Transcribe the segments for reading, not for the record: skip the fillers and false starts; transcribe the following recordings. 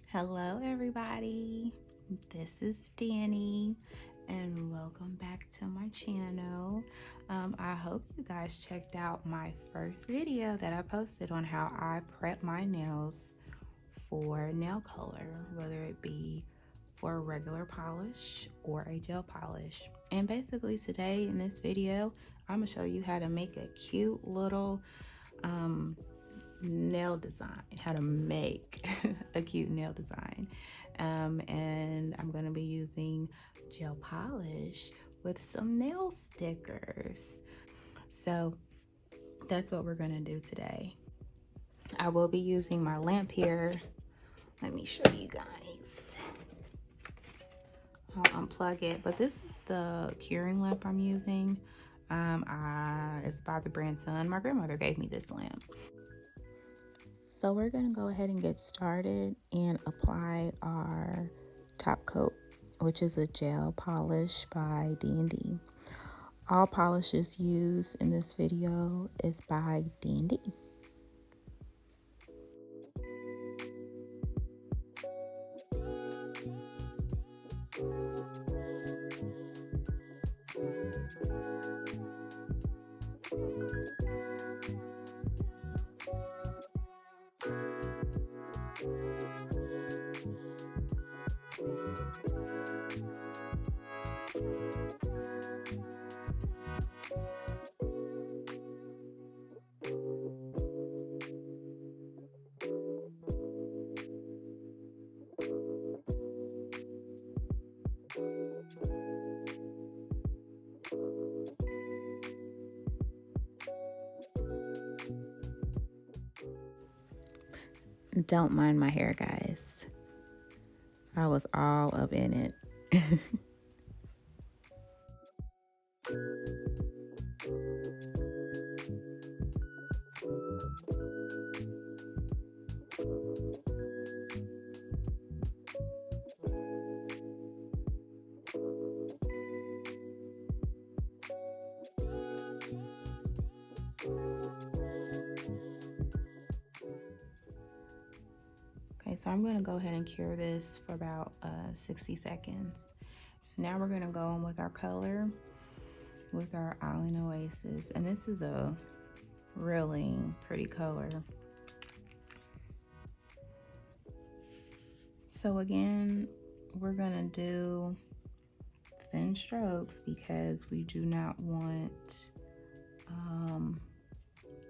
Hello, everybody. This is Danny, and welcome back to my channel. I hope you guys checked out my first video that I posted on how I prep my nails for nail color, whether it be for a regular polish or a gel polish. And basically, today in this video, I'm gonna show you how to make a cute little nail design, how to make a cute nail design. And I'm going to be using gel polish with some nail stickers. So that's what we're going to do today. I will be using my lamp here. Let me show you guys. I'll unplug it, but this is the curing lamp I'm using. It's by the brand Sun. My grandmother gave me this lamp. So we're going to go ahead and get started and apply our top coat, which is a gel polish by DND. All polishes used in this video is by DND. Don't mind my hair, guys. I was all up in it. Okay, so I'm going to go ahead and cure this for about 60 seconds. Now we're going to go on with our color with our Island Oasis, and this is a really pretty color. So again, we're going to do thin strokes because we do not want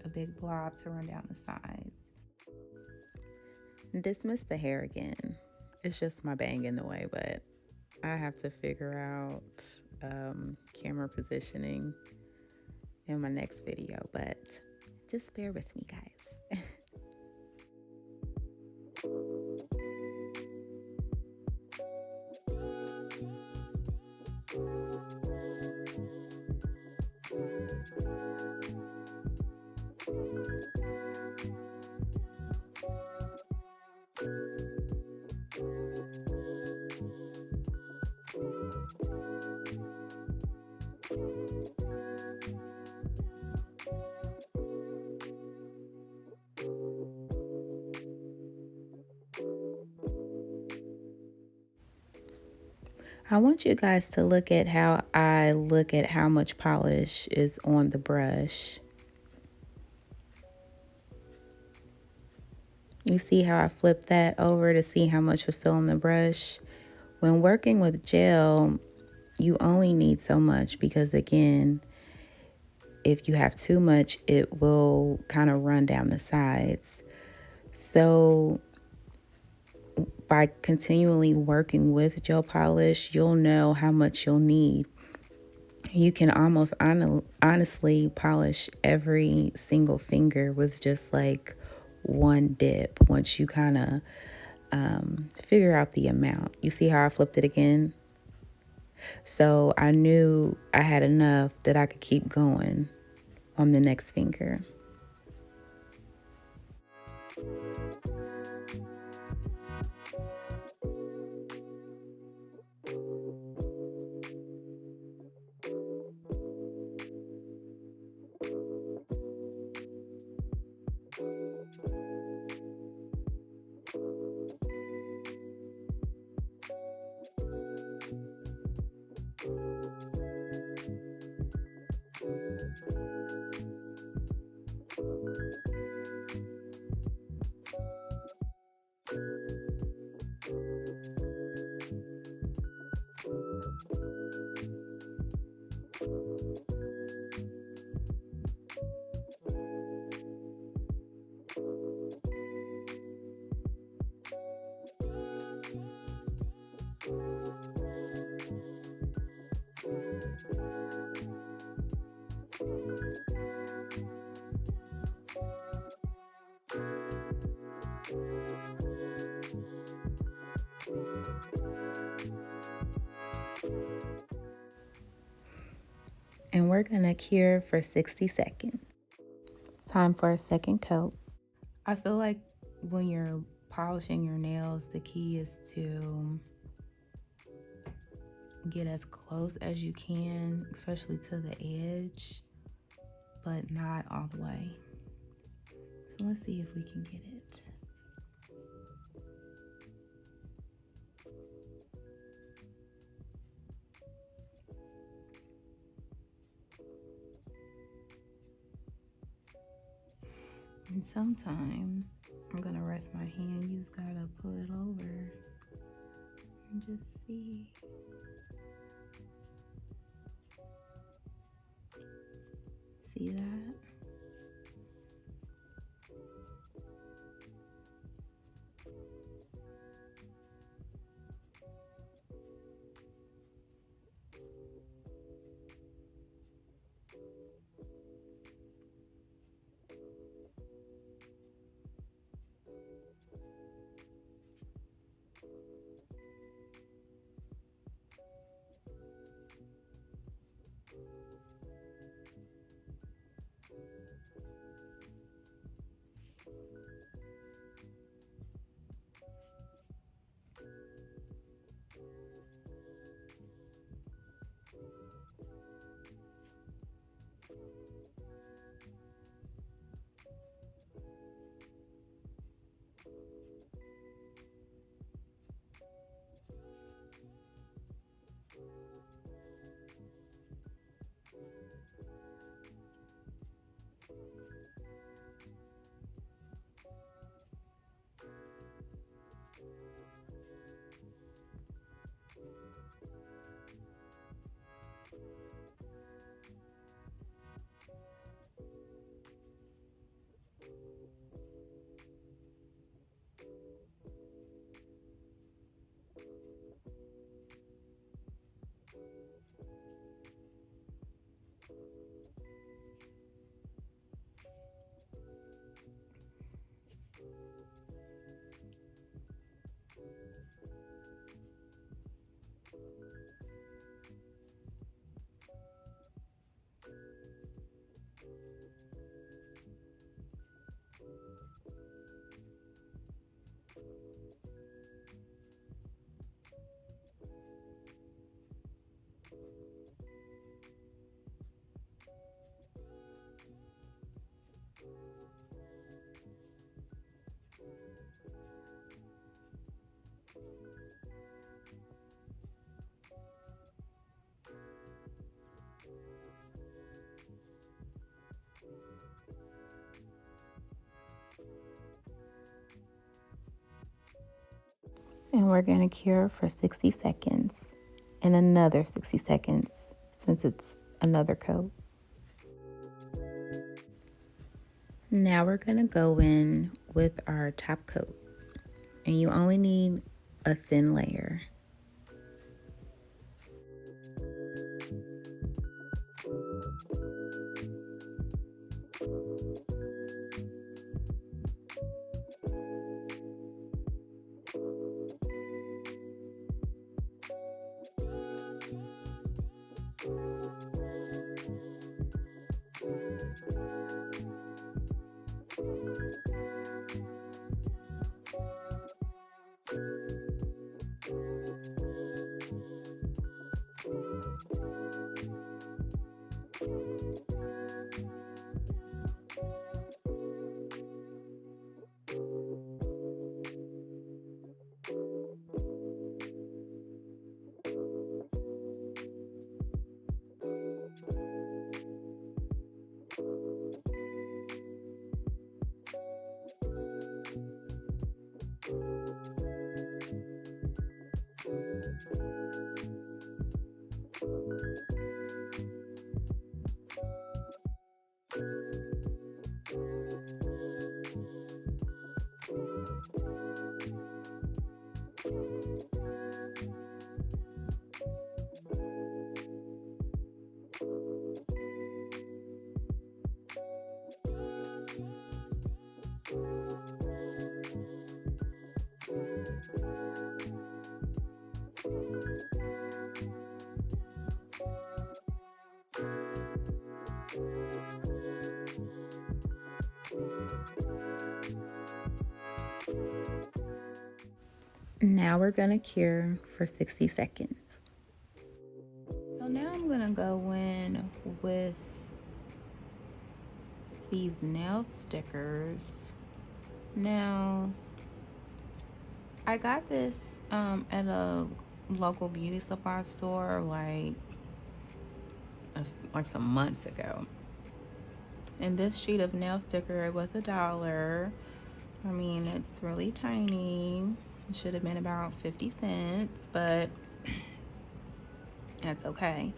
a big blob to run down the sides. Dismiss the hair again. It's just my bang in the way, but I have to figure out camera positioning in my next video, but just bear with me, guys. I want you guys to look at how I look at how much polish is on the brush. You see how I flipped that over to see how much was still on the brush? When working with gel, you only need so much because, again, if you have too much, it will kind of run down the sides. So by continually working with gel polish, you'll know how much you'll need. You can almost honestly polish every single finger with just like one dip once you kind of figure out the amount. You see how I flipped it again? So I knew I had enough that I could keep going on the next finger. And we're gonna cure for 60 seconds. Time for a second coat. I feel like when you're polishing your nails, the key is to get as close as you can, especially to the edge, but not all the way. So let's see if we can get it. And sometimes I'm gonna rest my hand. You just gotta pull it over and just see. See that? And we're gonna cure for 60 seconds and another 60 seconds since it's another coat. Now we're gonna go in with our top coat, and you only need a thin layer. Now we're gonna cure for 60 seconds. So now I'm gonna go in with these nail stickers. Now, I got this at a local beauty supply store like some months ago. And this sheet of nail sticker, it was $1. I mean, it's really tiny. It should have been about 50 cents, but that's okay.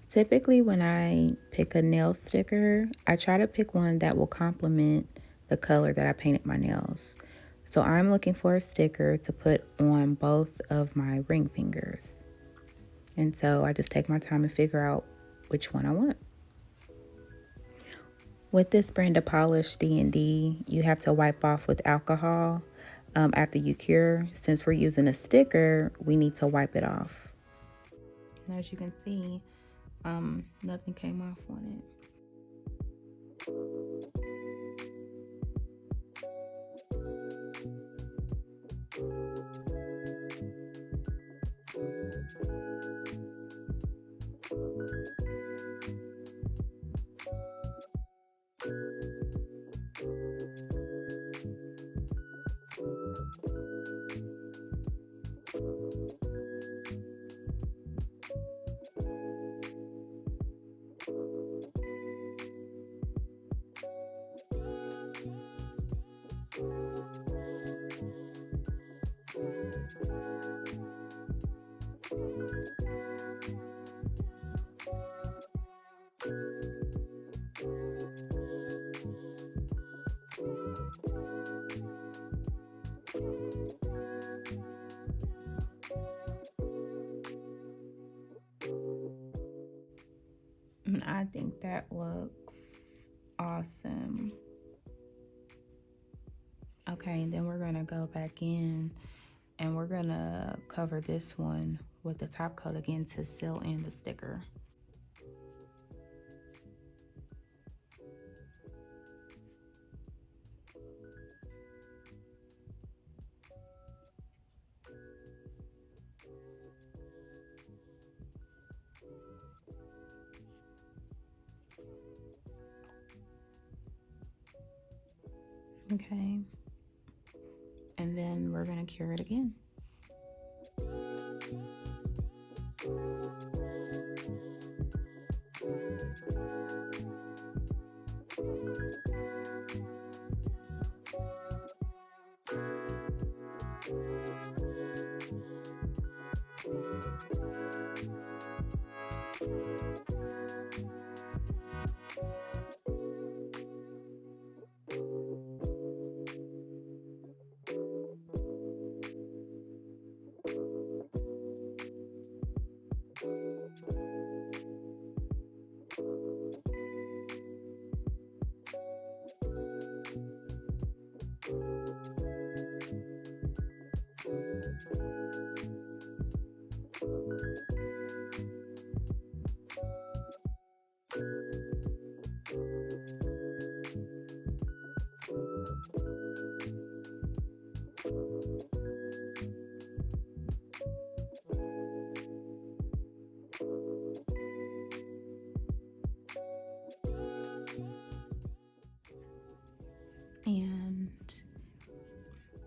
Typically, when I pick a nail sticker, I try to pick one that will complement the color that I painted my nails. So I'm looking for a sticker to put on both of my ring fingers. And so I just take my time and figure out which one I want. With this brand of polish DND, you have to wipe off with alcohol after you cure. Since we're using a sticker, we need to wipe it off. As you can see, nothing came off on it. I think that looks awesome. Okay, and then we're gonna go back in and we're gonna cover this one with the top coat again to seal in the sticker. Okay, and then we're gonna cure it again.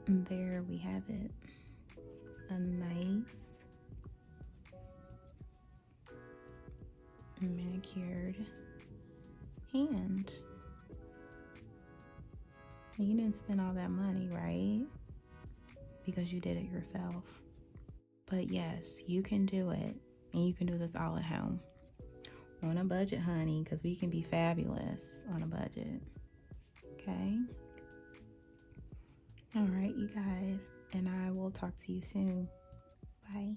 And there we have it, a nice manicured hand. And you didn't spend all that money, right? Because you did it yourself. But yes, you can do it, and you can do this all at home on a budget, honey, because we can be fabulous on a budget. Okay? All right, you guys, and I will talk to you soon. Bye.